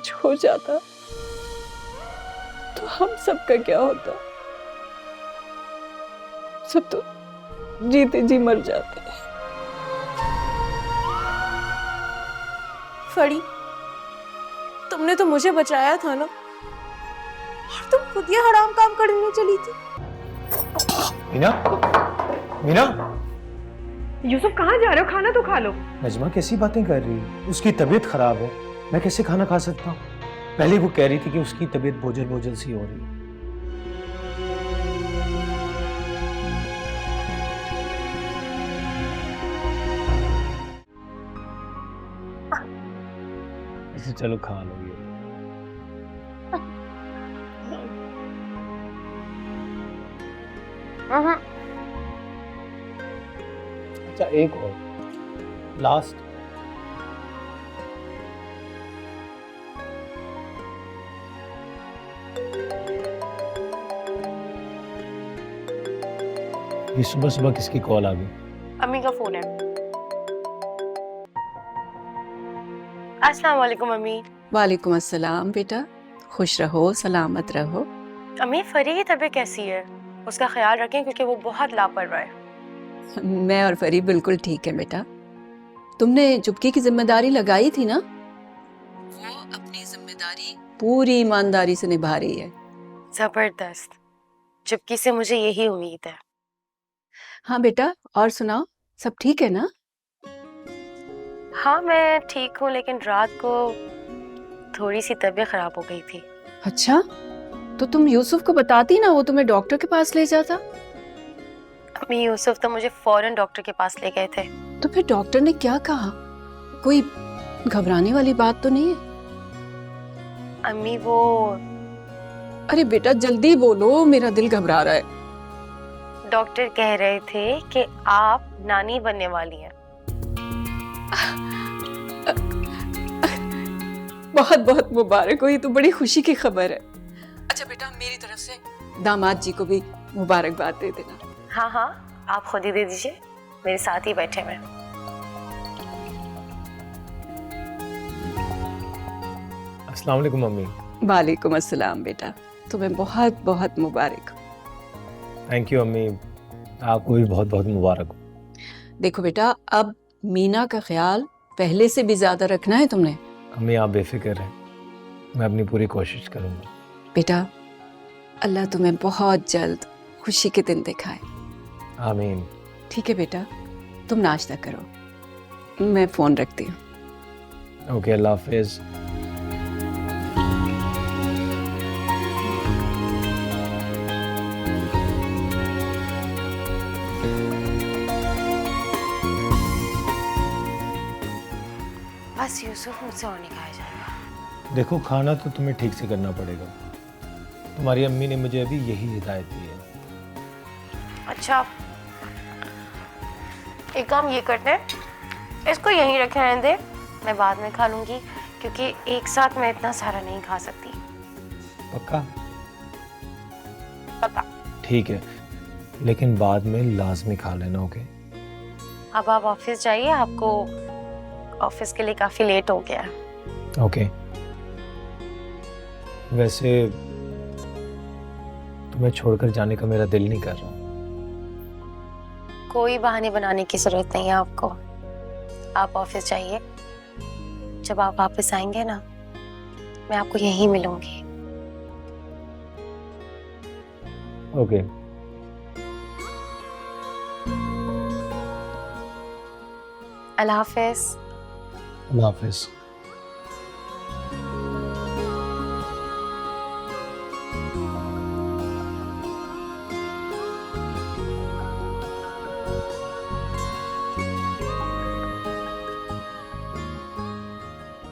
कुछ हो जाता तो हम सबका क्या होता? सब तो जीते जी मर जाते। फड़ी, तुमने तो मुझे बचाया था ना, और तुम खुद ये हराम काम करने चली थी। मीना, मीना, यूसुफ कहाँ जा रहे हो? खाना तो खा लो। नजमा कैसी बातें कर रही है? उसकी तबीयत खराब है, मैं कैसे खाना खा सकता हूँ? पहले वो कह रही थी कि उसकी तबीयत बोझल बोझल सी हो रही है। अच्छा चलो खा लो ये। अच्छा एक और लास्ट। ये सुबह सुबह किसकी कॉल आ गई? अम्मी का फोन है। अस्सलाम वालेकुम अम्मी। वालेकुम अस्सलाम बेटा, खुश रहो, सलामत रहो। अम्मी, फरी की तबीयत कैसी है? उसका ख्याल रखें क्योंकि वो बहुत लापरवाह है। मैं और फरी बिल्कुल ठीक है बेटा। तुमने चुपके की जिम्मेदारी लगाई थी ना, वो अपनी जिम्मेदारी पूरी ईमानदारी से निभा रही है। जबरदस्त। चुपकी से मुझे यही उम्मीद है। हाँ बेटा, और सुनाओ, सब ठीक है ना? हाँ, मैं ठीक हूँ, लेकिन रात को थोड़ी सी तबीयत खराब हो गई थी। अच्छा, तो तुम यूसुफ को बताती ना, वो तुम्हें डॉक्टर के पास ले जाता। अम्मी, यूसुफ तो मुझे फौरन डॉक्टर के पास ले गए थे। तो फिर डॉक्टर ने क्या कहा? कोई घबराने वाली बात तो नहीं है? अम्मी, वो अरे बेटा जल्दी बोलो, मेरा दिल घबरा रहा है। डॉक्टर कह रहे थे कि आप नानी बनने वाली हैं। बहुत बहुत मुबारक हो, ये तो बड़ी खुशी की खबर है। अच्छा बेटा, मेरी तरफ से दामाद जी को भी मुबारकबाद दे देना। हाँ हाँ, आप खुद ही दे दीजिए, मेरे साथ ही बैठे हैं। अस्सलाम वालेकुम मम्मी। वालेकुम अस्सलाम बेटा, तुम्हें बहुत बहुत मुबारक हो। थैंक यू अम्मी, आपको भी बहुत बहुत मुबारक हो। देखो बेटा, अब मीना का ख्याल पहले से भी ज्यादा रखना है तुमने। अम्मी आप बेफिक्र हैं, मैं अपनी पूरी कोशिश करूंगा। बेटा, अल्लाह तुम्हें बहुत जल्द खुशी के दिन दिखाए। आमीन। ठीक है बेटा, तुम नाश्ता करो, मैं फोन रखती हूँ। ओके, अल्लाह हाफिज। बस यूसुफ मुझसे और नहीं खाया जाएगा। देखो खाना तो तुम्हें ठीक से करना पड़ेगा, तुम्हारी अम्मी ने मुझे अभी यही हिदायत दी है। अच्छा, एक काम ये करते हैं, इसको यहीं रखे रहने दे, मैं बाद में खा लूंगी, क्योंकि एक साथ मैं इतना सारा नहीं खा सकती। पक्का? पक्का। ठीक है, लेकिन बाद में लाजमी खा लेना। ओके? अब आप ऑफिस जाइए, आपको ऑफिस के लिए काफी लेट हो गया है। ओके। वैसे तुम्हें छोड़कर जाने का मेरा दिल नहीं कर रहा। कोई बहाने बनाने की जरूरत नहीं है आपको, आप ऑफिस जाइए। जब आप वापस आएंगे ना, मैं आपको यहीं मिलूंगी। ओके। अल्लाह हाफिज। अल्लाह हाफिज।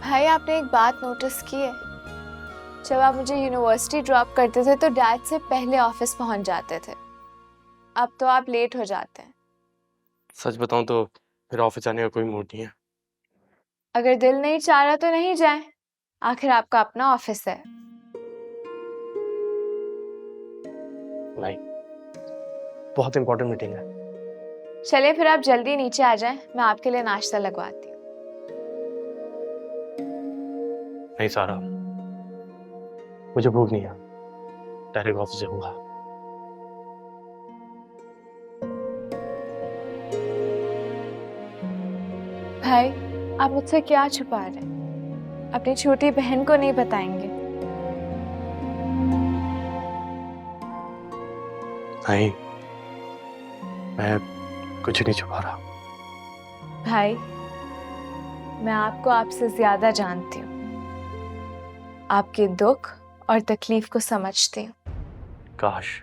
भाई, आपने एक बात नोटिस की है? जब आप मुझे यूनिवर्सिटी ड्रॉप करते थे तो डैड से पहले ऑफिस पहुंच जाते थे, अब तो आप लेट हो जाते हैं। सच बताऊं तो फिर ऑफिस जाने का कोई मूड नहीं है। अगर दिल नहीं चाह रहा तो नहीं जाए, आखिर आपका अपना ऑफिस है। नहीं, बहुत इंपॉर्टेंट मीटिंग है। चलिए फिर आप जल्दी नीचे आ जाएं, मैं आपके लिए नाश्ता लगवाती हूँ। नहीं सारा, मुझे भूख नहीं है, डायरेक्ट ऑफिस जाऊंगा। भाई, आप मुझसे क्या छुपा रहे हैं? अपनी छोटी बहन को नहीं बताएंगे? नहीं, मैं कुछ नहीं छुपा रहा। भाई, मैं आपको आपसे ज्यादा जानती हूँ। आपके दुख और तकलीफ को समझती हूँ। काश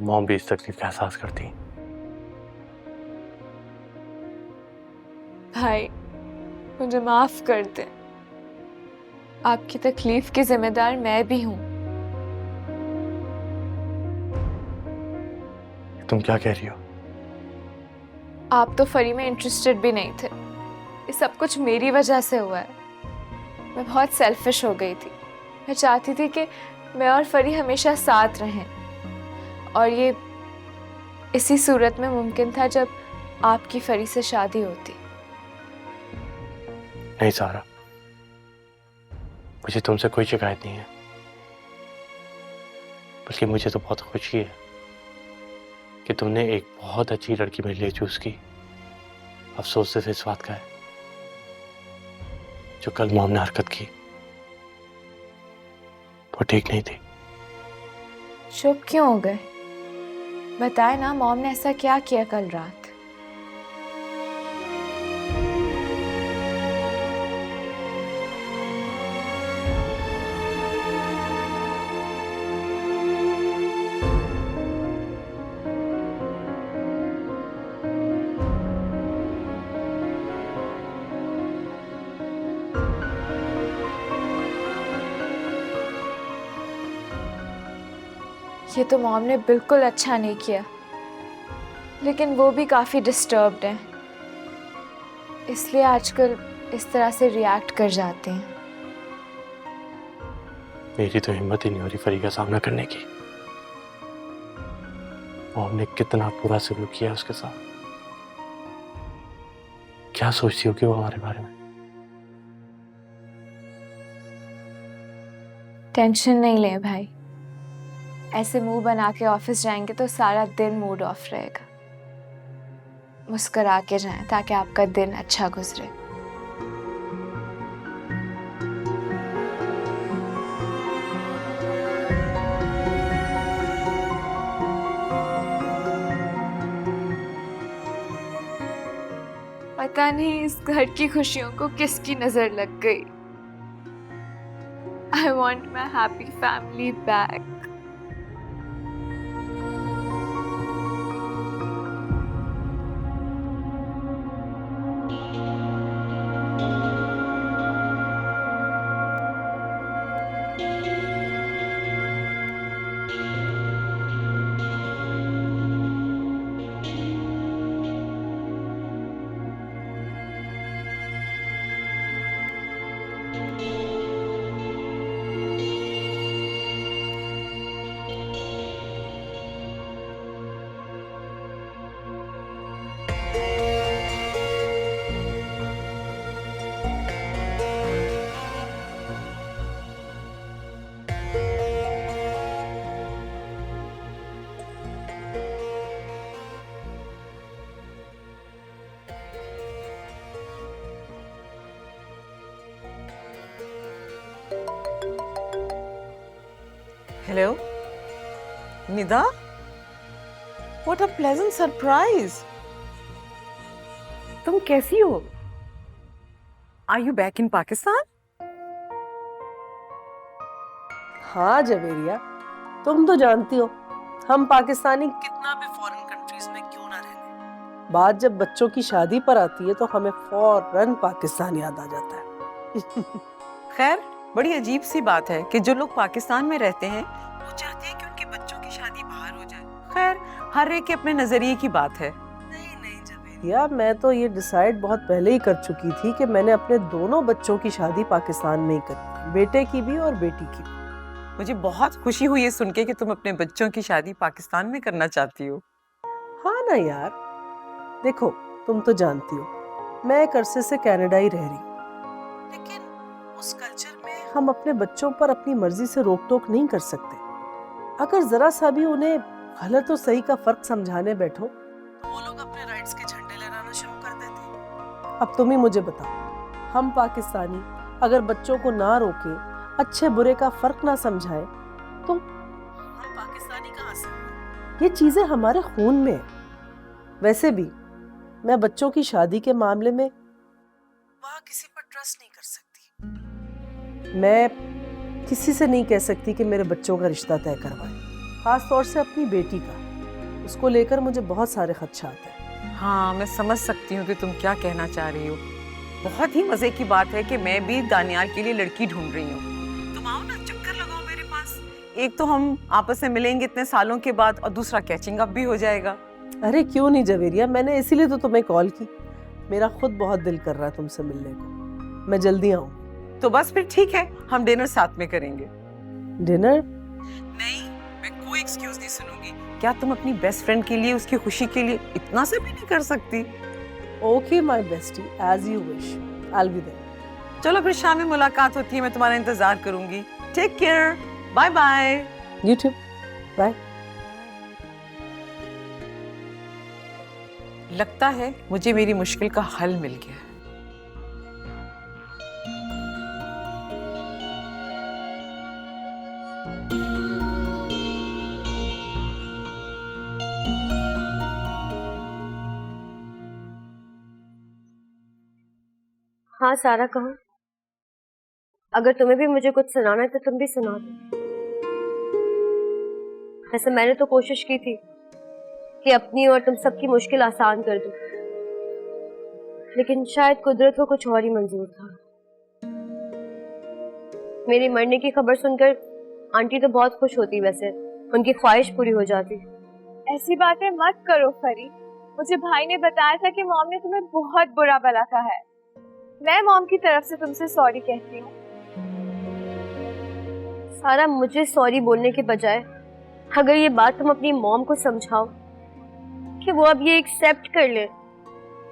मॉम भी इस तकलीफ का एहसास करती। भाई, मुझे माफ कर दे। आपकी तकलीफ की जिम्मेदार मैं भी हूँ। तुम क्या कह रही हो? आप तो फरी में इंटरेस्टेड भी नहीं थे। ये सब कुछ मेरी वजह से हुआ है। मैं बहुत सेल्फिश हो गई थी। मैं चाहती थी कि मैं और फरी हमेशा साथ रहें, और ये इसी सूरत में मुमकिन था जब आपकी फरी से शादी होती। नहीं सारा, मुझे तुमसे कोई शिकायत नहीं है, बल्कि मुझे तो बहुत खुशी है कि तुमने एक बहुत अच्छी लड़की मेरे लिए चूज की। अफसोस सिर्फ इस बात का है, जो कल मॉम ने हरकत की वो ठीक नहीं थी। चुप क्यों हो गए? बताए ना, मॉम ने ऐसा क्या किया कल रात? ये तो मॉम ने बिल्कुल अच्छा नहीं किया, लेकिन वो भी काफी डिस्टर्ब्ड हैं, इसलिए आजकल इस तरह से रिएक्ट कर जाते हैं। मेरी तो हिम्मत ही नहीं हो रही फरी का सामना करने की। मॉम ने कितना बुरा सलूक किया उसके साथ। क्या सोचती हो कि वो हमारे बारे में? टेंशन नहीं ले भाई, ऐसे मुंह बना के ऑफिस जाएंगे तो सारा दिन मूड ऑफ रहेगा। मुस्कुरा के जाएं ताकि आपका दिन अच्छा गुजरे। पता नहीं इस घर की खुशियों को किसकी नजर लग गई। I want my happy family back. Hello? Nida? What a pleasant surprise! तुम कैसी हो? Are you back in Pakistan? हाँ जवेरिया, तुम तो जानती हो हम पाकिस्तानी कितना भी फॉरेन कंट्रीज में क्यों ना रहने, बात जब बच्चों की शादी पर आती है तो हमें फौरन पाकिस्तान याद आ जाता है। खैर, बड़ी अजीब सी बात है कि जो लोग पाकिस्तान में रहते हैं वो चाहते हैं कि उनके बच्चों की शादी बाहर हो जाए। खैर, हर एक के अपने नजरिए की बात है। नहीं जवेरिया, मैं तो ये डिसाइड बहुत पहले ही कर चुकी थी कि मैंने अपने दोनों बच्चों की शादी पाकिस्तान में ही करनी, बेटे की भी और बेटी की भी। मुझे बहुत खुशी हुई है सुन के कि तुम अपने बच्चों की शादी पाकिस्तान में करना चाहती हो। हाँ ना यार, देखो तुम तो जानती हो मैं एक अरसे से कनाडा ही रह रही हूँ, लेकिन उस कल्चर में हम अपने बच्चों पर अपनी मर्जी से रोक टोक नहीं कर सकते। अगर जरा सा भी उन्हें गलत और सही का फर्क समझाने बैठो तो वो लोग अपने राइट्स के झंडे लहराना शुरू कर देते। अब तुम ही मुझे बताओ, हम पाकिस्तानी अगर बच्चों को ना रोके, अच्छे बुरे का फर्क ना समझाए, तो हम पाकिस्तानी कहाँ से हुए? ये चीजें हमारे खून में है। वैसे भी मैं बच्चों की शादी के मामले में वहां किसी पर ट्रस्ट नहीं कर सकती। मैं किसी से नहीं कह सकती कि मेरे बच्चों का रिश्ता तय करवाए, खास तौर से अपनी बेटी का। उसको लेकर मुझे बहुत सारे खदशात हैं। हाँ, मैं समझ सकती हूँ कि तुम क्या कहना चाह रही हो। बहुत ही मजे की बात है कि मैं भी दानियाल के लिए लड़की ढूंढ रही हूँ। तुम आओ ना, चक्कर लगाओ मेरे पास। एक तो हम आपस में मिलेंगे इतने सालों के बाद, और दूसरा कैचिंग अप भी हो जाएगा। अरे क्यों नहीं जवेरिया, मैंने इसीलिए तो तुम्हें कॉल की। मेरा खुद बहुत दिल कर रहा है तुमसे मिलने को। मैं जल्दी आऊँ। तो बस फिर ठीक है, हम डिनर साथ में करेंगे। डिनर? नहीं, मैं कोई एक्सक्यूज नहीं सुनूंगी। क्या तुम अपनी बेस्ट फ्रेंड के लिए, उसकी खुशी के लिए इतना से भी नहीं कर सकती? Okay my bestie, as you wish, I will be there. चलो फिर शाम में मुलाकात होती है, मैं तुम्हारा इंतजार करूंगी। Take care, bye bye. You too, bye. लगता है मुझे मेरी मुश्किल का हल मिल गया है। हाँ सारा, कहो। अगर तुम्हें भी मुझे कुछ सुनाना है तो तुम भी सुना दो। वैसे मैंने तो कोशिश की थी कि अपनी और तुम सबकी मुश्किल आसान कर दूं, लेकिन शायद कुदरत को कुछ और ही मंजूर था। मेरे मरने की खबर सुनकर आंटी तो बहुत खुश होती, वैसे उनकी ख्वाहिश पूरी हो जाती। ऐसी बातें मत करो फरी। मुझे भाई ने बताया था कि मॉम ने तुम्हें बहुत बुरा भला कहा है। मैं मॉम की तरफ से तुमसे सॉरी कहती हूँ। सारा, मुझे सॉरी बोलने के बजाय अगर ये बात तुम अपनी मॉम को समझाओ कि वो अब ये एक्सेप्ट कर ले,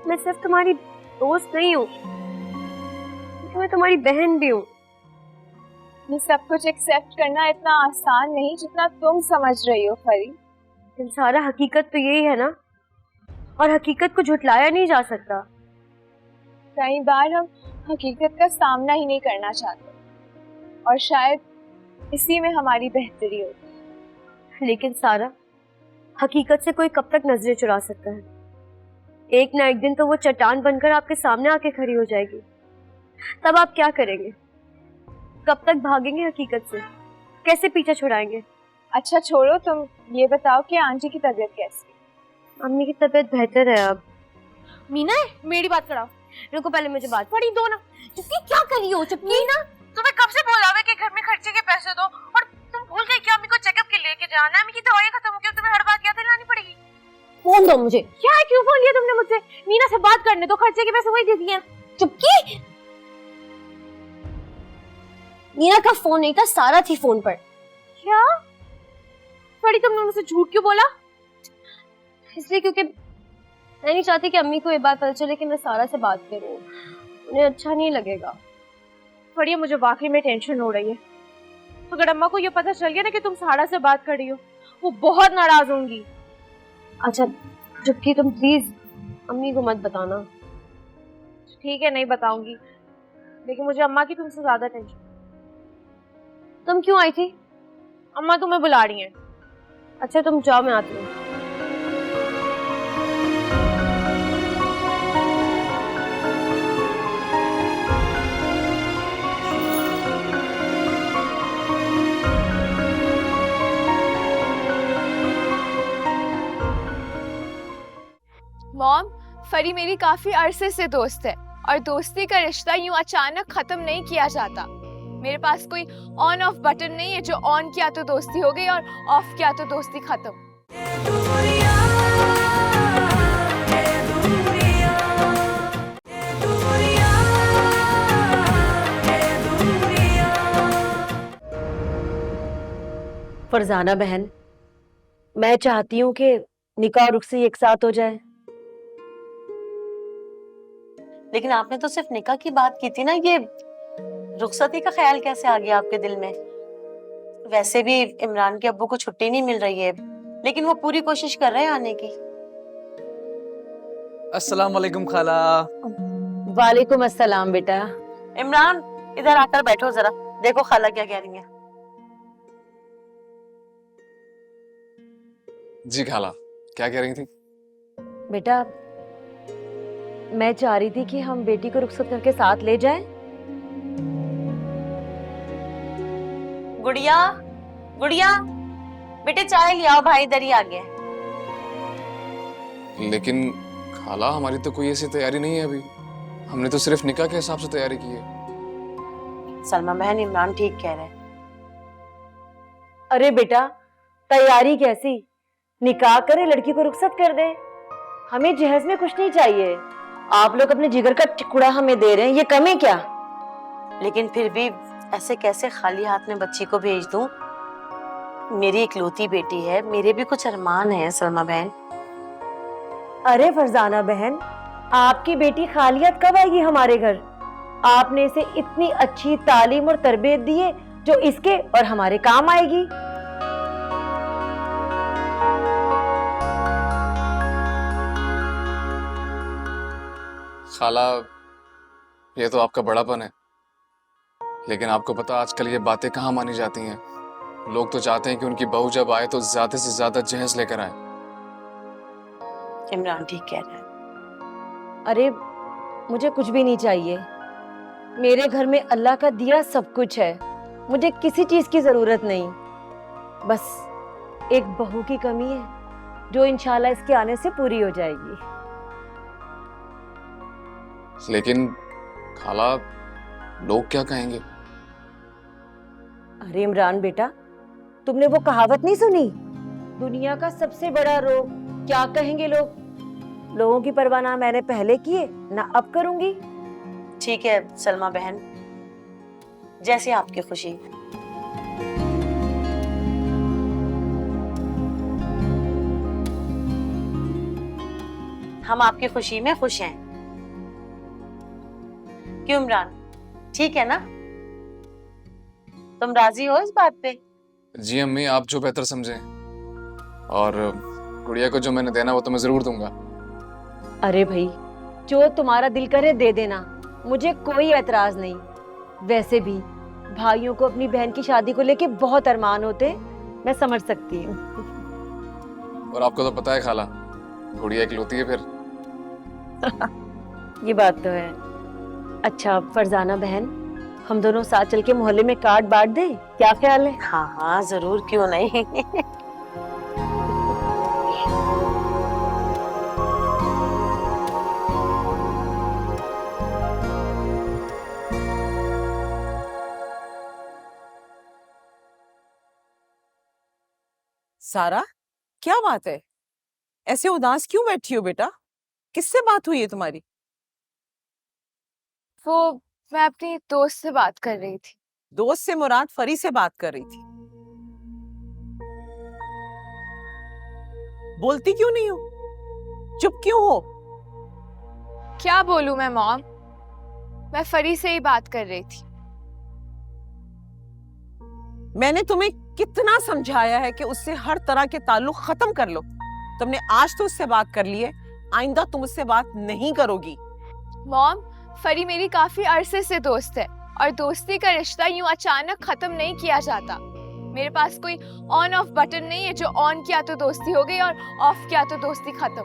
मैं सिर्फ तुम्हारी दोस्त नहीं हूँ, मैं तुम्हारी बहन भी हूँ। ये सब कुछ एक्सेप्ट करना इतना आसान नहीं जितना तुम समझ रही हो फरी। लेकिन सारा, हकीकत तो यही है ना, और हकीकत को झुटलाया नहीं जा सकता। कई बार हम हकीकत का सामना ही नहीं करना चाहते, और शायद इसी में हमारी बेहतरी होती। लेकिन सारा, हकीकत से कोई कब तक नजरें चुरा सकता है? एक ना एक दिन तो वो चट्टान बनकर आपके सामने आके खड़ी हो जाएगी। तब आप क्या करेंगे? कब तक भागेंगे हकीकत से? कैसे पीछा छुड़ाएंगे? अच्छा छोड़ो, तुम ये बताओ कि आंटी की तबीयत कैसी है? अम्मी की तबीयत बेहतर है अब। मीना, मेरी बात कराओ। रुको, पहले मुझे बात पड़ी दो ना। चुप्पी, क्या करी हो? चुप्पी ना, तुम्हें कब से बोला है कि घर में खर्चे के पैसे दो, और तुम भूल गई क्या? अम्मी को चेकअप के लेके जाना है। अम्मी की दवाई खत्म हो गई, तुम्हें हर बात याद दिलानी पड़ेगी। फोन दो मुझे। क्या है, क्यों फोन लिया तुमने मुझसे? मीना से बात करने दो, खर्चे के पैसे वही दे दिए। चुप्पी। मीना का फोन नहीं था, सारा थी फोन पर। क्या बड़ी, तुमने मुझसे झूठ क्यों बोला? इसलिए क्योंकि मैं नहीं चाहती कि अम्मी को ये बात पता चले कि मैं सारा से बात कर रही हूँ। उन्हें अच्छा नहीं लगेगा। बढ़िया, मुझे वाकई में टेंशन हो रही है। अगर अम्मा को ये पता चल गया ना कि तुम सारा से बात कर रही हो, वो बहुत नाराज होंगी। अच्छा चुप्पी, तुम प्लीज अम्मी को मत बताना। ठीक है, नहीं बताऊंगी, लेकिन मुझे अम्मा की तुमसे ज्यादा टेंशन। तुम क्यों आई थी? अम्मा तुम्हें बुला रही हैं। अच्छा तुम जाओ, मैं आती हूँ। मॉम, फरी मेरी काफी अरसे से दोस्त है, और दोस्ती का रिश्ता यूं अचानक खत्म नहीं किया जाता। मेरे पास कोई ऑन ऑफ बटन नहीं है जो ऑन किया तो दोस्ती हो गई और ऑफ किया तो दोस्ती खत्म। फरजाना बहन, मैं चाहती हूँ कि निकाह और रुखसती एक साथ हो जाए। लेकिन आपने तो सिर्फ निकाह की बात की थी ना, ये रुखसती का ख्याल कैसे आ गया आपके दिल में? वैसे भी इमरान के अब्बू को छुट्टी नहीं मिल रही है, लेकिन वो पूरी कोशिश कर रहे हैं आने की। अस्सलाम वालेकुम खाला। वालेकुम अस्सलाम बेटा। इमरान इधर आकर बैठो जरा, देखो खाला क्या कह रही है। जी खाला, क्या कह रही थी? बेटा मैं चाह रही थी कि हम बेटी को रुखसत करके साथ ले जाएं। गुड़िया, गुड़िया, बेटे चाय ले आओ, भाई इधर ही आ गया। लेकिन खाला हमारी तो कोई ऐसी तैयारी नहीं है अभी, हमने तो सिर्फ निकाह के हिसाब से तैयारी की है। सलमा बहन, इमरान ठीक कह रहे हैं। अरे बेटा तैयारी कैसी, निकाह करे लड़की को रुखसत कर दे। हमें जहेज में कुछ नहीं चाहिए, आप लोग अपने जिगर का टुकड़ा हमें दे रहे हैं, ये कम है क्या? लेकिन फिर भी ऐसे कैसे खाली हाथ में बच्ची को भेज दूं? मेरी इकलौती बेटी है, मेरे भी कुछ अरमान है सलमा बहन। अरे फरजाना बहन, आपकी बेटी खाली हाथ कब आएगी हमारे घर? आपने इसे इतनी अच्छी तालीम और तरबियत दी है जो इसके और हमारे काम आएगी। खाला ये तो आपका बड़ापन है, लेकिन आपको पता आजकल ये बातें कहाँ मानी जाती हैं। लोग तो चाहते हैं कि उनकी बहू जब आए तो ज्यादा से ज्यादा जहेज लेकर आए। इमरान ठीक कह रहा है। अरे मुझे कुछ भी नहीं चाहिए, मेरे घर में अल्लाह का दिया सब कुछ है, मुझे किसी चीज की जरूरत नहीं। बस एक बहू की कमी है जो इंशाल्लाह इसके आने से पूरी हो जाएगी। लेकिन खाला लोग क्या कहेंगे? अरे इमरान बेटा, तुमने वो कहावत नहीं सुनी, दुनिया का सबसे बड़ा रोग क्या कहेंगे लोग? लोगों की परवाह ना मैंने पहले किए ना अब करूंगी। ठीक है सलमा बहन, जैसे आपकी खुशी। हम आपकी खुशी में खुश हैं। क्यों इमरान, ठीक है ना? तुम राजी हो इस बात पे? जी अम्मी, आप जो बेहतर समझें। और गुड़िया को जो मैंने देना वो तो मैं जरूर दूंगा। अरे भाई, जो तुम्हारा दिल करे दे देना, मुझे कोई एतराज नहीं। वैसे भी भाइयों को अपनी बहन की शादी को लेके बहुत अरमान होते, मैं समझ सकती हूँ। और आपको तो पता है खाला, गुड़िया इकलौती है फिर। ये बात तो है। अच्छा फरजाना बहन, हम दोनों साथ चल के मोहल्ले में कार्ड बांट दें, क्या ख्याल है? हाँ हाँ जरूर, क्यों नहीं। सारा, क्या बात है? ऐसे उदास क्यों बैठी हो बेटा? किससे बात हुई है तुम्हारी? वो मैं अपनी दोस्त से बात कर रही थी। दोस्त से मुराद फरी से बात कर रही थी। बोलती क्यों नहीं हो? चुप क्यों हो? क्या बोलूं मैं मॉम, मैं फरी से ही बात कर रही थी। मैंने तुम्हें कितना समझाया है कि उससे हर तरह के ताल्लुक खत्म कर लो। तुमने आज तो उससे बात कर ली है, आइंदा तुम उससे बात नहीं करोगी। मॉम, फरी मेरी काफी अरसे से दोस्त है और दोस्ती का रिश्ता यूं अचानक खत्म नहीं किया जाता। मेरे पास कोई ऑन ऑफ बटन नहीं है जो ऑन किया तो दोस्ती हो गई और ऑफ किया तो दोस्ती खत्म।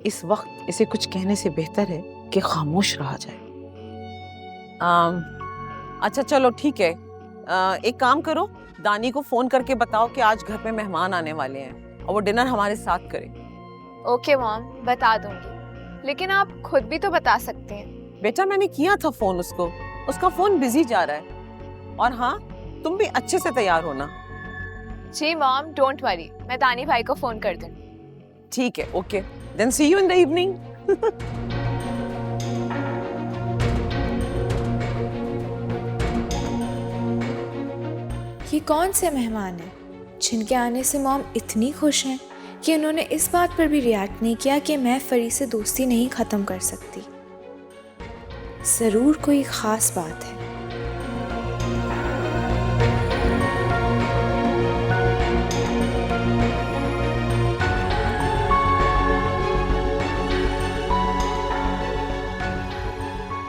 इस वक्त इसे कुछ कहने से बेहतर है कि खामोश रहा जाए। अच्छा चलो ठीक है, एक काम करो, दानी को फोन करके बताओ कि आज घर पे मेहमान आने वाले हैं और वो डिनर हमारे साथ करे। ओके मॉम, बता दूंगी, लेकिन आप खुद भी तो बता सकते हैं। बेटा मैंने किया था फोन उसको, उसका फोन बिजी जा रहा है। और हाँ, तुम भी अच्छे से तैयार होना। जी मॉम, डोंट वरी, मैं दानी भाई को फोन कर दूंगी। ठीक है, okay, then see you in the evening. ये कौन से मेहमान हैं जिनके आने से मॉम इतनी खुश हैं कि उन्होंने इस बात पर भी रिएक्ट नहीं किया कि मैं फरी से दोस्ती नहीं ख़त्म कर सकती। ज़रूर कोई ख़ास बात है।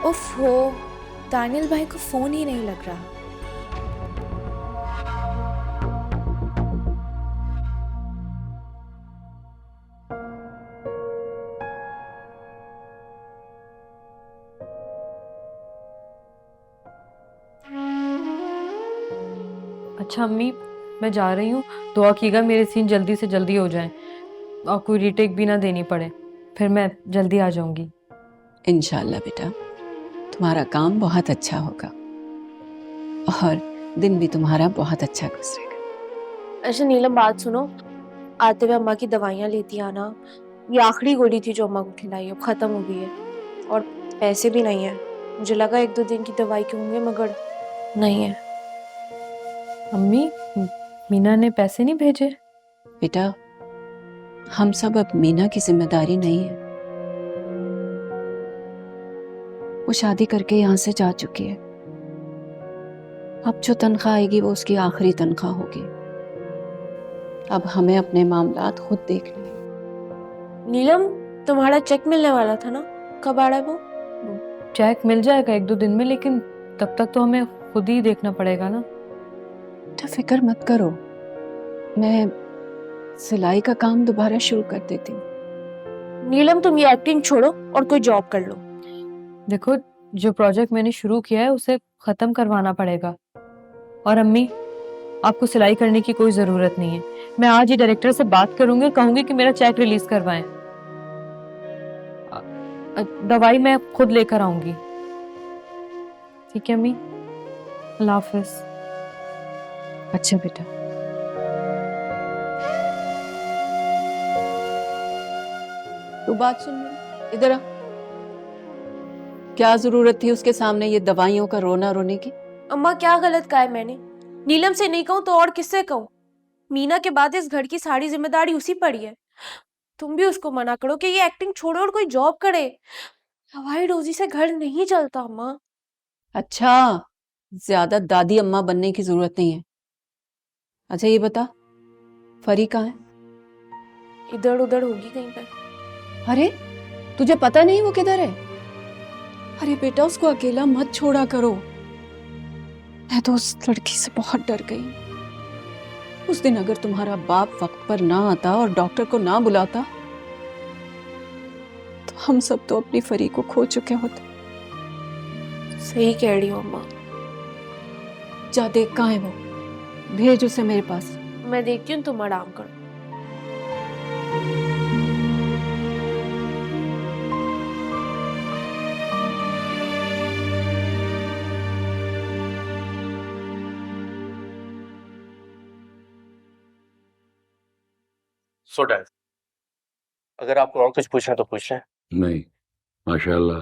उफ हो, दानियल भाई को फ़ोन ही नहीं लग रहा। अच्छा अम्मी, मैं जा रही हूँ, दुआ कीजिएगा मेरे सीन जल्दी से जल्दी हो जाएं और कोई रीटेक भी ना देनी पड़े, फिर मैं जल्दी आ जाऊंगी। इंशाल्लाह बेटा, तुम्हारा काम बहुत अच्छा होगा और दिन भी तुम्हारा बहुत अच्छा गुजरेगा। अच्छा नीलम, बात सुनो, आते हुए अम्मा की दवाइयाँ लेती आना। ये आखिरी गोली थी जो अम्मा को खिलाई, अब खत्म हो गई है और पैसे भी नहीं है। मुझे लगा 1-2 दिन की दवाई के होंगे, मगर नहीं है। अम्मी, मीना ने पैसे नहीं भेजे? बेटा, हम सब अब मीना की जिम्मेदारी नहीं है। वो शादी करके यहाँ से जा चुकी है। अब जो तनख्वाह आएगी वो उसकी आखिरी तनख्वाह होगी। अब हमें अपने मामलात खुद देख लें। नीलम, तुम्हारा चेक मिलने वाला था ना, कब आ रहा है वो? चेक मिल जाएगा 1-2 दिन में, लेकिन तब तक तो हमें खुद ही देखना पड़ेगा ना। तो फिक्र मत करो, मैं सिलाई का काम दोबारा शुरू कर देती हूँ। नीलम, तुम ये एक्टिंग छोड़ो और कोई जॉब कर लो। देखो, जो प्रोजेक्ट मैंने शुरू किया है उसे खत्म करवाना पड़ेगा। और अम्मी, आपको सिलाई करने की कोई जरूरत नहीं है। मैं आज ही डायरेक्टर से बात करूंगी, कहूंगी कि मेरा चेक रिलीज करवाएं। दवाई मैं खुद लेकर आऊंगी। ठीक है अम्मी, अल्लाह हाफिज। अच्छा बेटा। तू बात सुन मेरी, इधर आ। क्या जरूरत थी उसके सामने ये दवाइयों का रोना रोने की? अम्मा, क्या गलत कहा है मैंने? नीलम से नहीं कहूँ तो और किससे कहूँ? मीना के बाद इस घर की सारी जिम्मेदारी उसी पड़ी है। तुम भी उसको मना करो कि ये एक्टिंग छोड़ो और कोई जॉब करे। हवाई रोजी से घर नहीं चलता अम्मा। अच्छा, ज्यादा दादी अम्मा बनने की जरूरत नहीं है। अच्छा ये बता, फरी कहाँ है? इधर उधर होगी कहीं पर। अरे तुझे पता नहीं वो किधर है? अरे बेटा, उसको अकेला मत छोड़ा करो। मैं तो उस लड़की से बहुत डर गई। उस दिन अगर तुम्हारा बाप वक्त पर ना आता और डॉक्टर को ना बुलाता तो हम सब तो अपनी फरी को खो चुके होते। सही कह रही हो अम्मा। जा देख कहाँ है वो, भेज उसे मेरे पास। मैं देखती हूँ, तुम आराम करो। सो डैड, अगर आपको और कुछ पूछना तो पूछ लें। नहीं, माशाल्लाह,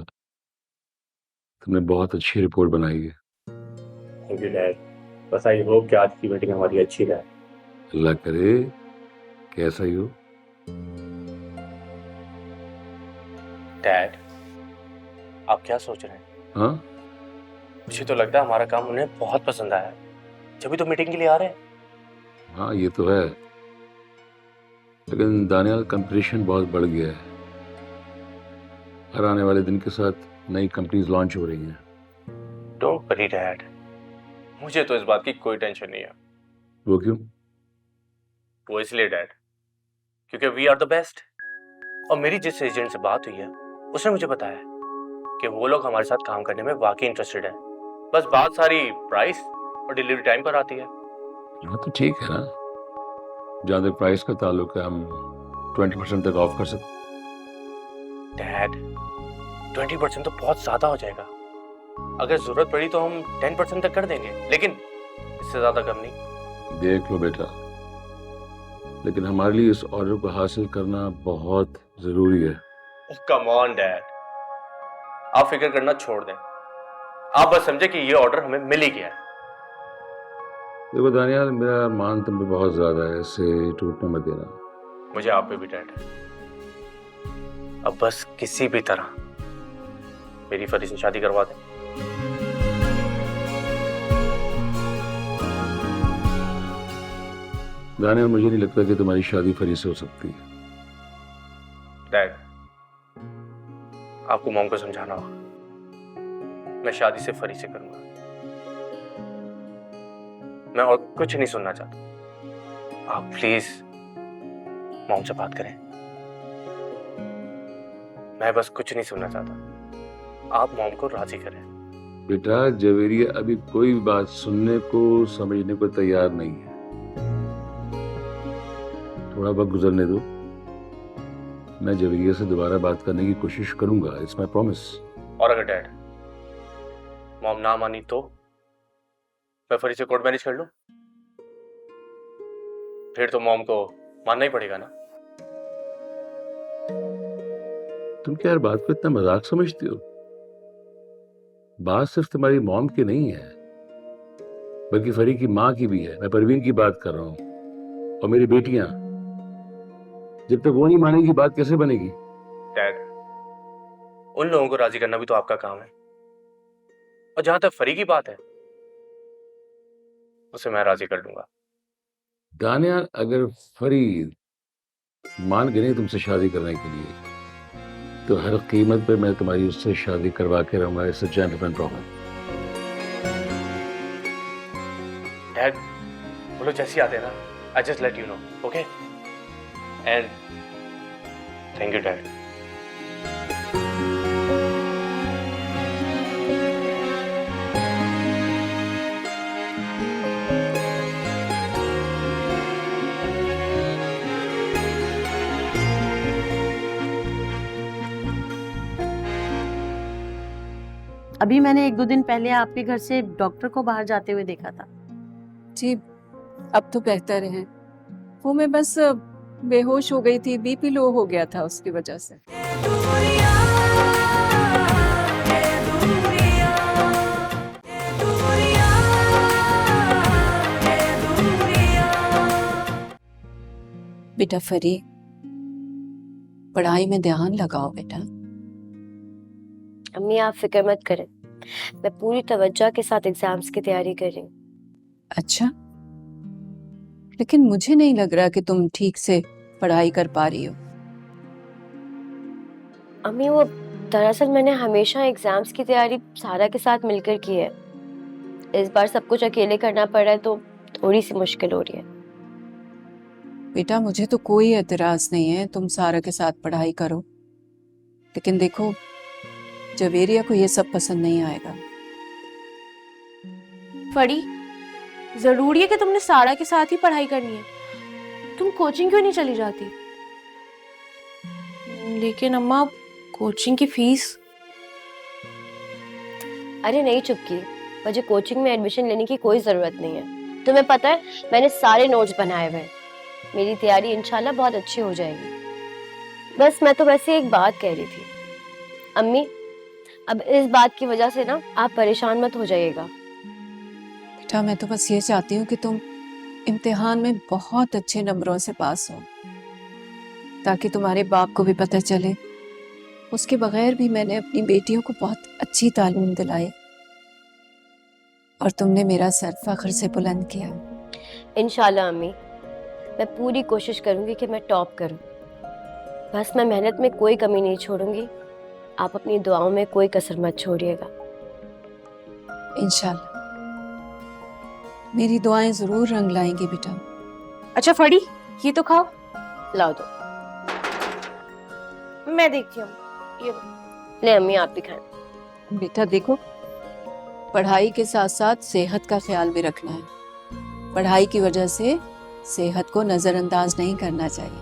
तुमने बहुत अच्छी रिपोर्ट बनाई है। Thank you dad. बस आई होप कि आज की मीटिंग हमारी अच्छी रहे। अल्लाह करे कैसा ही हो। डैड, आप क्या सोच रहे हैं? हाँ, मुझे तो लगता है हमारा काम उन्हें बहुत पसंद आया है, जब तो मीटिंग के लिए आ रहे हैं। हाँ ये तो है, लेकिन दानियाल कंपटीशन बहुत बढ़ गया है। हर आने वाले दिन के साथ नई कंपनीज लॉन्च हो रही हैं। डोंट वरी डैड, मुझे तो इस बात की कोई टेंशन नहीं है। वो क्यों? वो इसलिए डैड, क्योंकि वी आर द बेस्ट। और मेरी जिस एजेंट से बात हुई है उसने मुझे बताया कि वो लोग हमारे साथ काम करने में वाकई इंटरेस्टेड है। बस बात सारी प्राइस और डिलीवरी टाइम पर आती है। हाँ तो ठीक है ना, जहाँ तक प्राइस का ताल्लुक है हम 20% तक ऑफ कर सकते। डैड, 20% तो बहुत ज्यादा हो जाएगा। अगर जरूरत पड़ी तो हम 10% तक कर देंगे, लेकिन इससे ज्यादा कम नहीं। देख लो बेटा, लेकिन हमारे लिए इस ऑर्डर को हासिल करना बहुत जरूरी है। कम ऑन डैड, आप फिक्र करना छोड़ दें। आप बस समझे कि ये ऑर्डर हमें मिल ही गया है। देखो दानियाल, मेरा मान तुम पे बहुत ज्यादा है, इसे टूटने मत देना। मुझे आप पे भी डैड। अब बस किसी भी तरह मेरी फरी से शादी करवा दें। दानियाल, मुझे नहीं लगता कि तुम्हारी शादी फरी से हो सकती है। डैड, आपको मॉम को समझाना होगा। मैं शादी से फरी से करूंगा। मैं और कुछ नहीं सुनना चाहता। आप प्लीज मॉम से बात करें। मैं बस कुछ नहीं सुनना चाहता। आप मॉम को राजी करें। बेटा, जवेरिया अभी कोई बात सुनने को समझने को तैयार नहीं है। थोड़ा वक्त गुजरने दो। मैं जवेरिया से दोबारा बात करने की कोशिश करूंगा। It's my promise. और अगर डैड मॉम ना मानी तो मैं फरी से कोर्ट मैरिज कर लूं? फिर तो मॉम को मानना ही पड़ेगा ना। तुम क्या यार बात को इतना मजाक समझती हो? बात सिर्फ तुम्हारी मॉम की नहीं है, बल्कि फरी की माँ की भी है। मैं परवीन की बात कर रहा हूँ, और मेरी बेटियां। जब तक वो नहीं मानेगी, बात कैसे बनेगी? डैड, उन लोगों को राजी करना भी तो आपका काम है। और जहां तक फरी की बात है, उसे मैं राजी कर लूंगा। दानियाल, अगर फरी मान गई नहीं तुमसे शादी करने के लिए, तो हर कीमत पे मैं तुम्हारी उससे शादी करवा के रहूंगा। It's a gentleman problem. Dad, वो लोग जैसे आते हैं ना, I just let you know, okay? And thank you dad. अभी मैंने 1-2 दिन पहले आपके घर से डॉक्टर को बाहर जाते हुए देखा था। जी, अब तो बेहतर है। वो मैं बस बेहोश हो गई थी, बीपी लो हो गया था उसकी वजह से। बेटा फरी, पढ़ाई में ध्यान लगाओ बेटा। अम्मी आप फिक्र मत करें, मैं पूरी तवज्जो के साथ एग्जाम्स की तैयारी कर रही हूँ। अच्छा, लेकिन मुझे नहीं लग रहा कि तुम ठीक से पढ़ाई कर पा रही हो। अम्मी वो दरअसल मैंने हमेशा एग्जाम्स की तैयारी सारा के साथ मिलकर की है। इस बार सब कुछ अकेले करना पड़ रहा है तो थोड़ी सी मुश्किल हो रही है। बेटा मुझे तो कोई एतराज नहीं है, तुम सारा के साथ पढ़ाई करो, लेकिन देखो जवेरिया को ये सब पसंद नहीं आएगा। फड़ी, जरूरी है कि तुमने सारा के साथ ही पढ़ाई करनी है? तुम कोचिंग क्यों नहीं चली जाती? लेकिन अम्मा, कोचिंग की फीस। अरे नहीं चुपकी, मुझे कोचिंग में एडमिशन लेने की कोई जरूरत नहीं है। तुम्हें पता है मैंने सारे नोट्स बनाए हुए हैं। मेरी तैयारी इंशाल्लाह बहुत अच्छी हो जाएगी। बस मैं तो वैसे एक बात कह रही थी अम्मी, अब इस बात की वजह से ना आप परेशान मत हो जाइएगा। बेटा मैं तो बस ये चाहती हूँ कि तुम इम्तिहान में बहुत अच्छे नंबरों से पास हो, ताकि तुम्हारे बाप को भी पता चले उसके बगैर भी मैंने अपनी बेटियों को बहुत अच्छी तालीम दिलाई और तुमने मेरा सर फख्र से बुलंद किया। इंशाल्लाह अम्मी, मैं पूरी कोशिश करूंगी कि मैं टॉप करूं। बस मैं मेहनत में कोई कमी नहीं छोड़ूंगी। आप अपनी दुआओं में कोई कसर मत छोड़िएगा। इंशाल्लाह मेरी दुआएं जरूर रंग लाएंगी बेटा। अच्छा फड़ी, ये तो खाओ। लाओ दो, मैं देखती हूँ। ये ले अम्मी आप भी खाएं। बेटा देखो, पढ़ाई के साथ साथ सेहत का ख्याल भी रखना है। पढ़ाई की वजह से सेहत को नजरअंदाज नहीं करना चाहिए।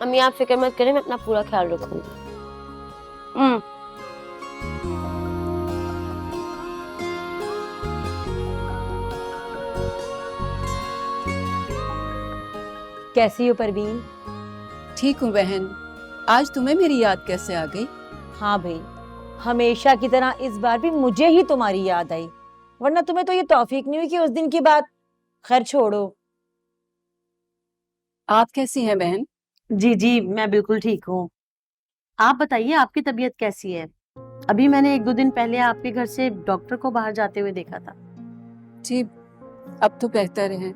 अम्मी आप फिक्र मत करें, मैं अपना पूरा ख्याल रखूंगी। कैसी हो परवीन? ठीक हूँ बहन, आज तुम्हें मेरी याद कैसे आ गई? हाँ भाई, हमेशा की तरह इस बार भी मुझे ही तुम्हारी याद आई, वरना तुम्हें तो ये तौफीक नहीं हुई कि उस दिन की बात। खैर छोड़ो। आप कैसी हैं बहन? जी जी, मैं बिल्कुल ठीक हूँ। आप बताइए आपकी तबीयत कैसी है? अभी मैंने 1-2 दिन पहले आपके घर से डॉक्टर को बाहर जाते हुए देखा था। जी अब तो बेहतर है।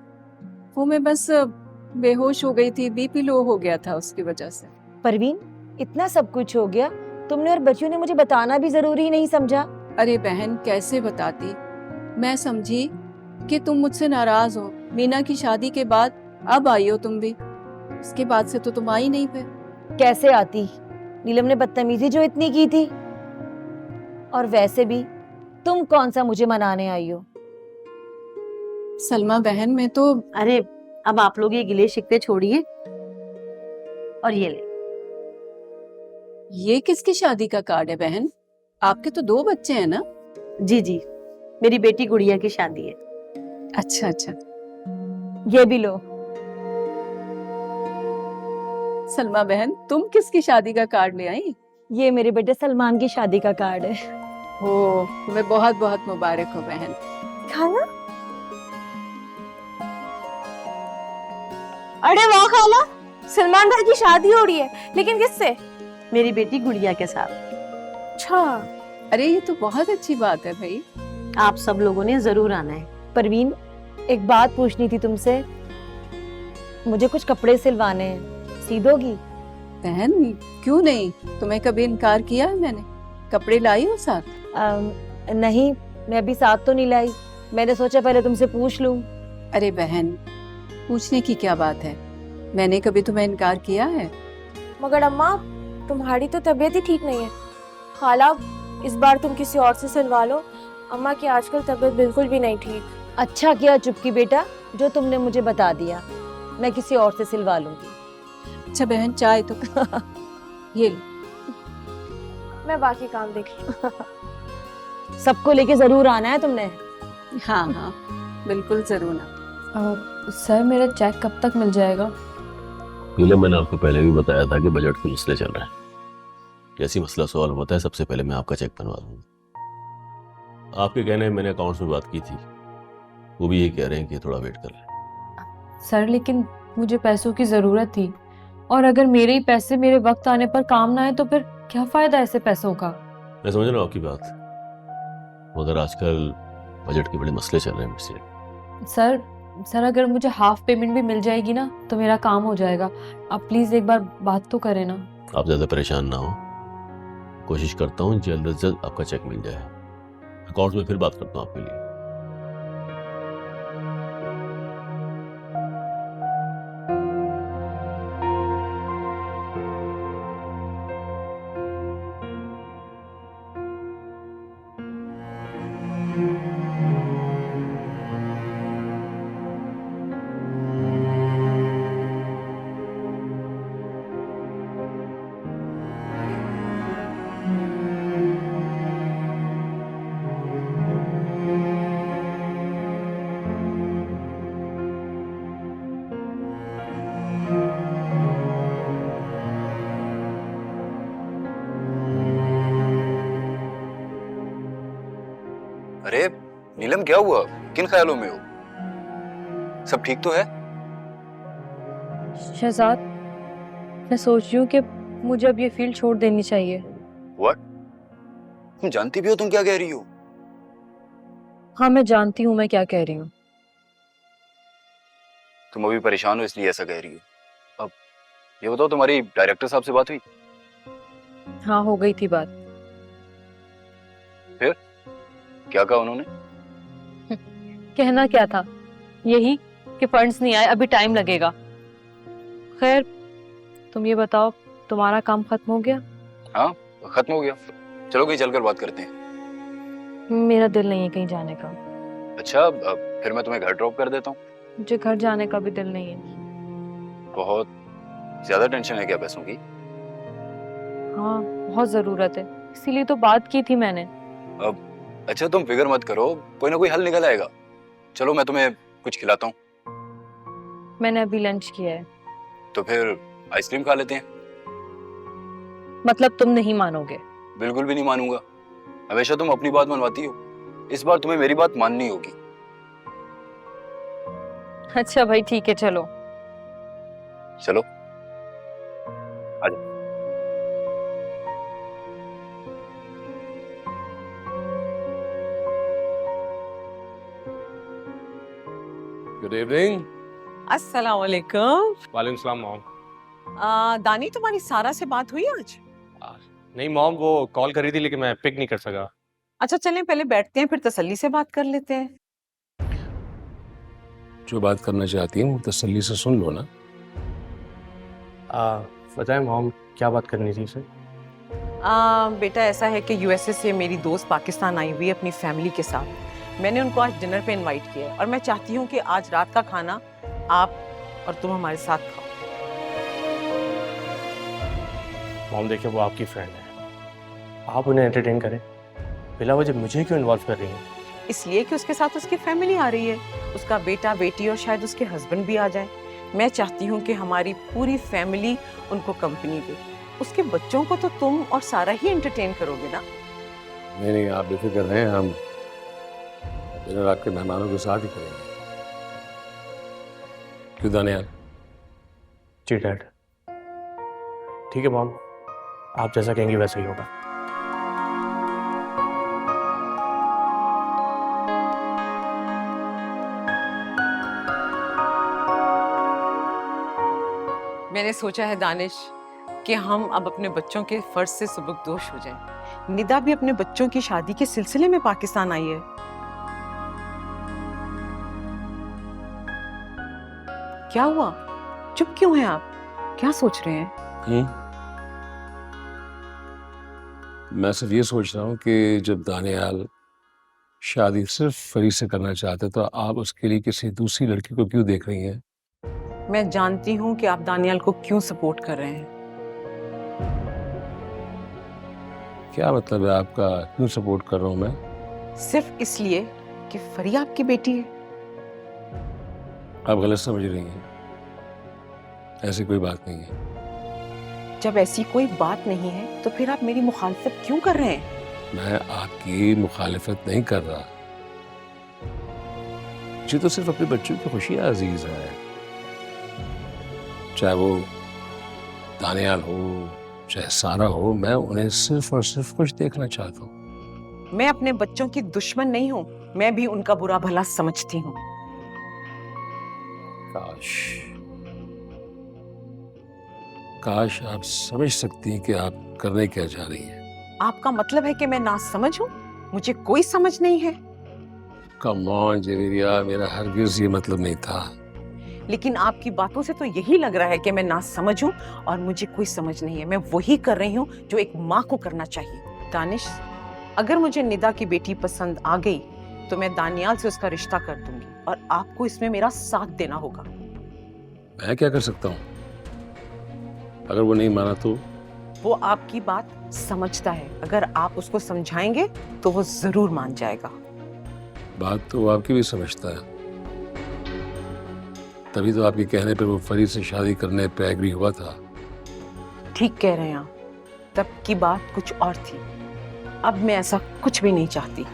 वो मैं बस बेहोश हो गई थी, बीपी लो हो गया था उसकी वजह से। परवीन, इतना सब कुछ हो गया, तुमने और बच्चियों ने मुझे बताना भी जरूरी नहीं समझा? अरे बहन कैसे बताती, मैं समझी कि तुम मुझसे नाराज हो। मीना की शादी के बाद अब आई हो तुम भी, उसके बाद से तो तुम आई नहीं फिर। कैसे आती, नीलम ने बदतमीजी जो इतनी की थी। और वैसे भी तुम कौन सा मुझे मनाने आई हो? सलमा बहन में तो अरे अब आप लोग ये गिले शिकवे छोड़िए और ये ले। ये किसकी शादी का कार्ड है बहन? आपके तो 2 बच्चे हैं ना? जी जी, मेरी बेटी गुड़िया की शादी है। अच्छा अच्छा। ये भी लो। सलमा बहन तुम किसकी शादी का कार्ड ले आई? ये मेरे बेटे सलमान की शादी का कार्ड है। हो, तुम्हें बहुत बहुत मुबारक हो बहन। खाना? अरे वाह खाला, सलमान भाई की शादी हो रही है, लेकिन किससे? मेरी बेटी गुड़िया के साथ। अच्छा, अरे ये तो बहुत अच्छी बात है भाई। आप सब लोगों ने जरूर आना है। परवीन, एक बात पूछनी थी तुमसे, मुझे कुछ कपड़े सिलवाने हैं, सी दोगी? बहन क्यों नहीं, तुम्हें कभी इनकार किया है मैंने? कपड़े लाई हो साथ? नहीं, मैं अभी साथ तो नहीं लाई, मैंने सोचा पहले तुमसे पूछ लूं। अरे बहन पूछने की क्या बात है, मैंने कभी तुम्हें इनकार किया है? मगर अम्मा तुम्हारी तो तबीयत ही ठीक नहीं है। खाला इस बार तुम किसी और से सिलवा लो, अम्मा की आजकल तबीयत बिल्कुल भी नहीं ठीक। अच्छा किया चुपकी बेटा, जो तुमने मुझे बता दिया, मैं किसी और से सिलवा लूंगी। अच्छा बहन चाय तो ये लो। मैं बाकी काम देख लूं। सबको लेके जरूर आना है तुमने। हाँ हाँ बिल्कुल जरूर ना। सर मेरा चेक कब तक मिल जाएगा? नीलम, मैंने आपको पहले भी बताया था कि बजट के मसले चल रहे हैं। जैसी मसला सॉल्व होता है सबसे पहले मैं आपका चेक बनवा दूंगा। आपके कहने में मैंने अकाउंट्स में बात की थी, वो भी ये कह रहे हैं कि थोड़ा वेट कर लें। सर लेकिन मुझे पैसों की जरूरत थी, और अगर मेरे ही पैसे मेरे वक्त आने पर काम ना आए तो फिर क्या फायदा ऐसे पैसों का? मैं समझ रहा हूँ आपकी बात, मगर आजकल बजट के बड़े मसले चल रहे हैं मुझसे। सर अगर मुझे हाफ पेमेंट भी मिल जाएगी ना तो मेरा काम हो जाएगा। आप प्लीज एक बार बात तो करें ना। आप ज्यादा परेशान ना हो, कोशिश करता हूँ जल्द से जल्द आपका चेक मिल जाए। अकाउंट्स में फिर बात करता हूँ आपके लिए। अरे नीलम, क्या हुआ? किन ख्यालों में हो? सब ठीक तो है? शहजाद, मैं सोच रही हूँ कि मुझे अब ये फील्ड छोड़ देनी चाहिए। व्हाट? तुम जानती भी हो तुम क्या कह रही हो? हाँ मैं जानती हूँ मैं क्या कह रही हूँ। तुम अभी परेशान हो इसलिए ऐसा कह रही हो। अब ये बताओ, तुम्हारी डायरेक्टर साहब से बात हुई? हाँ हो गई थी बात। फिर क्या कहा उन्होंने? कहना क्या था, यही कि फंड्स नहीं आए, अभी टाइम लगेगा। खैर तुम ये बताओ, तुम्हारा काम खत्म हो गया? हाँ खत्म हो गया। चलो कहीं चलकर बात करते हैं। मेरा दिल नहीं है कहीं जाने का। अच्छा, फिर मैं तुम्हें घर ड्रॉप कर देता हूँ। मुझे घर जाने का भी दिल नहीं है। बहुत ज्यादा टेंशन है क्या पैसों की? हाँ बहुत जरूरत है, इसीलिए तो बात की थी मैंने। अब अच्छा तुम फिक्र मत करो, कोई ना कोई हल निकल आएगा। चलो मैं तुम्हें कुछ खिलाता हूँ। मैंने अभी लंच किया है। तो फिर आइसक्रीम खा लेते हैं। मतलब तुम नहीं मानोगे? बिल्कुल भी नहीं मानूंगा। हमेशा तुम अपनी बात मनवाती हो, इस बार तुम्हें मेरी बात माननी होगी। अच्छा भाई ठीक है, चलो चलो आजा। Good evening. अस्सलाम वालेकुम। वालेकुम सलाम मॉम। दानी, तुम्हारी सारा से बात हुई आज? नहीं मॉम, वो कॉल करी थी लेकिन मैं पिक नहीं कर सका। अच्छा चलें, पहले बैठते हैं, फिर तसल्ली से बात कर लेते हैं। जो बात करना चाहती हूँ तसल्ली से सुन लो ना। बताएं मॉम, क्या बात करनी थी सर? बेटा ऐसा है कि यूएसए से मेरी दोस्त पाकिस्तान आई हुई है अपनी फैमिली के साथ। मैंने उनको आज डिनर पे इनवाइट किया है और मैं चाहती हूँ कि आज रात का खाना आप और तुम हमारे साथ खाओ। मॉम देखिए, वो आपकी फ्रेंड है, आप उन्हें एंटरटेन करें, बिला वजह मुझे क्यों इन्वॉल्व कर रही हैं? इसलिए कि उसके साथ उसकी फैमिली आ रही है, उसका बेटा बेटी और शायद उसके हस्बैंड भी आ जाए। मैं चाहती हूँ कि हमारी पूरी फैमिली उनको कंपनी दे। उसके बच्चों को तो तुम और सारा ही एंटरटेन करोगे ना? नहीं, आप बेफिक्र रहें, हम डिनर आपके मेहमानों के साथ ही करेंगे। क्यों दानियाल? जी डैड। ठीक है मॉम, आप जैसा कहेंगे वैसा ही होगा। मैंने सोचा है दानिश कि हम अब अपने बच्चों के फर्ज से सुबकदोश हो जाएं। निदा भी अपने बच्चों की शादी के सिलसिले में पाकिस्तान आई है। क्या हुआ? चुप क्यों हैं आप? क्या सोच रहे हैं? मैं सिर्फ ये सोच रहा हूँ कि जब दानियाल शादी सिर्फ फरीद से करना चाहते तो आप उसके लिए किसी दूसरी लड़की को क्यों देख रही हैं? मैं जानती हूँ कि आप दानियाल को क्यों सपोर्ट कर रहे हैं। क्या मतलब है आपका? क्यों सपोर्ट कर रहा हूँ मैं? सिर्फ इसलिए कि फरी आपकी बेटी है। आप गलत समझ रही हैं, ऐसी कोई बात नहीं है। जब ऐसी कोई बात नहीं है तो फिर आप मेरी मुखालफत क्यों कर रहे हैं? मैं आपकी मुखालिफत नहीं कर रहा, मुझे तो सिर्फ अपने बच्चों की खुशी अजीज है। चाहे वो दानियाल हो चाहे सारा हो, मैं उन्हें सिर्फ और सिर्फ खुश देखना चाहता हूँ। मैं अपने बच्चों की दुश्मन नहीं हूँ, मैं भी उनका बुरा भला समझती हूँ। काश आप समझ सकती हैं कि आप करने क्या जा रही हैं। आपका मतलब है कि मैं नासमझ हूँ? मुझे कोई समझ नहीं है। कम ऑन जवेरिया, मेरा हरगिज़ ये मतलब नहीं था। लेकिन आपकी बातों से तो यही लग रहा है कि मैं नासमझ हूँ और मुझे कोई समझ नहीं है। मैं वही कर रही हूँ जो एक माँ को करना चाहिए। दानिश, अगर मुझे निदा की बेटी पसंद आ गई तो मैं दानियाल से उसका रिश्ता कर दूंगी और आपको इसमें मेरा साथ देना होगा। मैं क्या कर सकता हूँ? अगर वो नहीं माना तो? वो आपकी बात समझता है, अगर आप उसको समझाएंगे तो वो जरूर मान जाएगा। बात तो वो आपकी भी समझता है, तभी तो आपके कहने पर वो फरीद से शादी करने पे एग्री हुआ था। ठीक कह रहे हैं आप, तब की बात कुछ और थी, अब मैं ऐसा कुछ भी नहीं चाहती।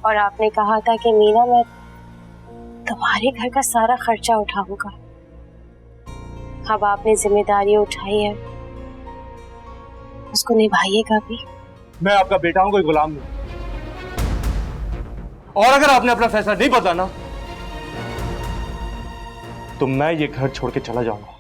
और आपने कहा था कि मीना, मैं तुम्हारे घर का सारा खर्चा उठाऊंगा। अब आपने जिम्मेदारी उठाई है, उसको निभाइएगा भी। मैं आपका बेटा हूं, कोई गुलाम नहीं। और अगर आपने अपना फैसला नहीं बदला ना तो मैं ये घर छोड़ के चला जाऊंगा।